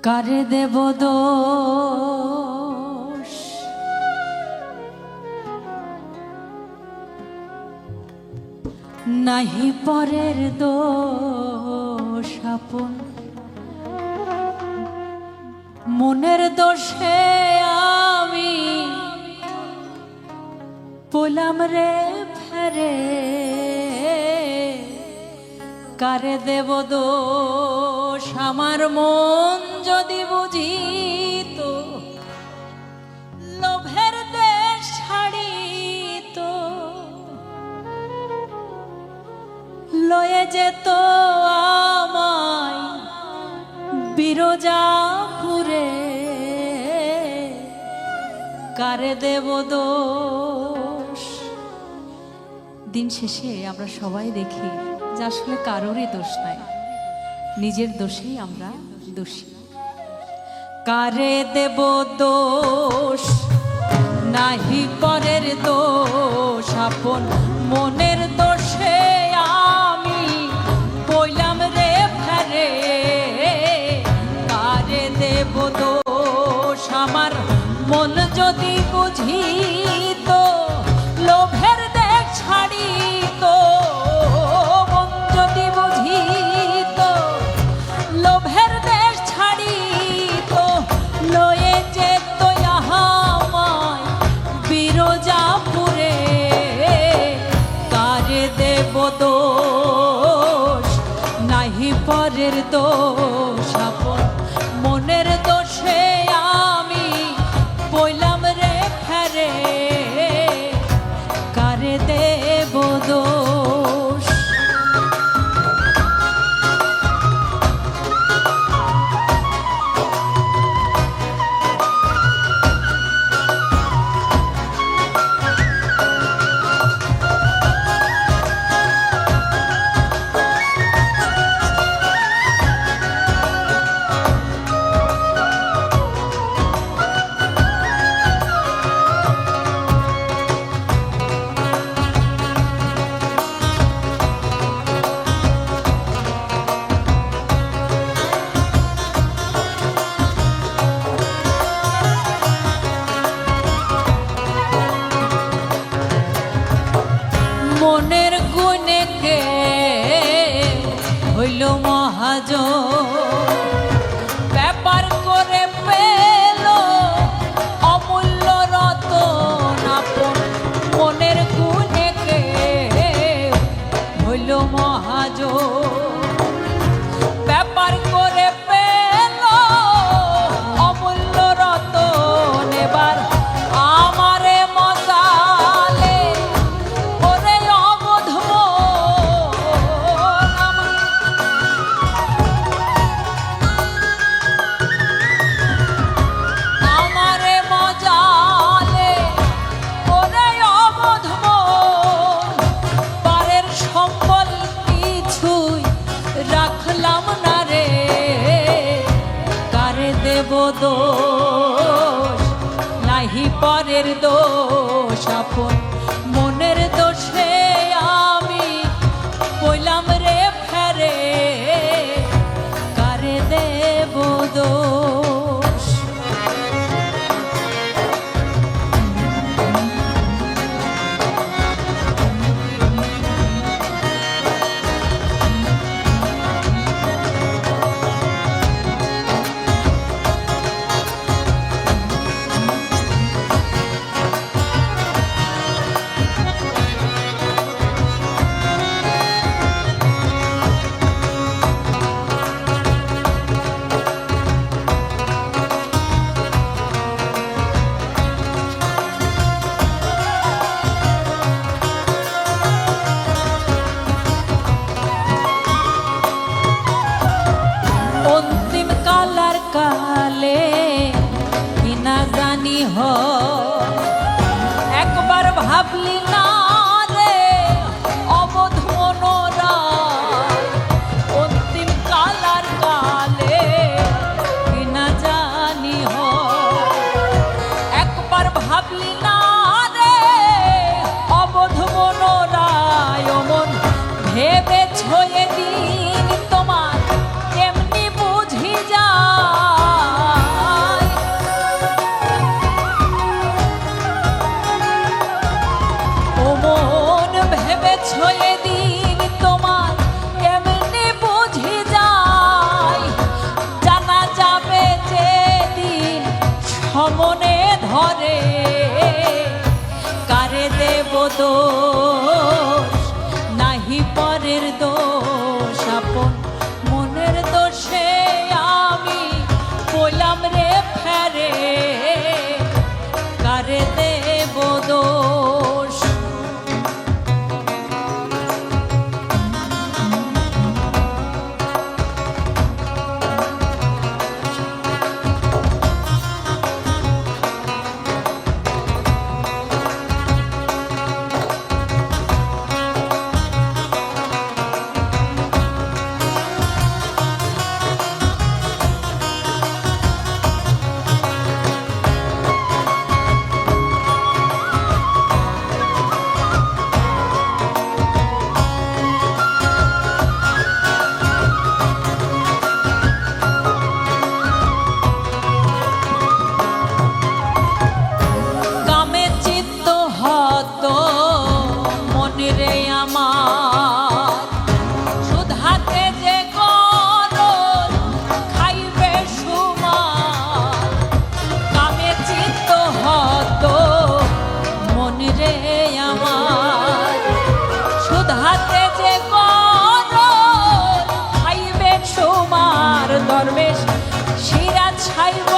কারে দেব দোষ নাহি পরের দোষ আপন মনের দোষে আমি পোলাম রে ফেরে কারে দেব দোষ আমার মন যদি বুঝিত লোভের দেশ ছাড়িত লয়ে যেত আমায় বিরজাপুরে কারে দেব দোষ। দিন শেষে আমরা সবাই দেখি যে আসলে কারোরই দোষ নাই, নিজের দোষেই আমরা দোষী। কারে দেব দোষ নাহি পরের দোষ আপন মনের দোষে আমি কইলাম রে ফেরে কারে দেব দোষ আমার মন যদি বুঝিত লোভের দেখ ছাড়িত মন যদি বুঝিত লোভের দেশ ছাড়িত লয়ে যেত আমায় বিরজাপুরে কারে দেব দোষ নাহি পরের দোষ আপন মনের দোষে আমি বইলাম রে ফেরে কারে দেব দোষ। মনের গুণে কে হইল মহাজন ব্যাপার করে পেল অমূল্য রতন আপন মনের গুণে কে হইল মহাজন ব্যাপার করে পেল অমূল্য রতন এবার আমারে মজালে ওরে অবধ আমারে মজালে ওরে অবধ পারের সম্বল কিছুই রাখলাম না রে কারে দেব দোষ নাহি পরের দোষ আপন মনের দোষে আমি বইলাম রে ফেরে কারে দেব দোষ। দোষ নাহি পরের দোষ আপন মনের দোষে আমি বললাম রে ফেরে কারে দেব দোষ। রে আমার সুধাতে যে গরল খাইবে সুমার কামে চিত্ত হত মনে রে আমার সুধাতে যে গরল খাইবে সুমার দরবেশ শিরা ছাইব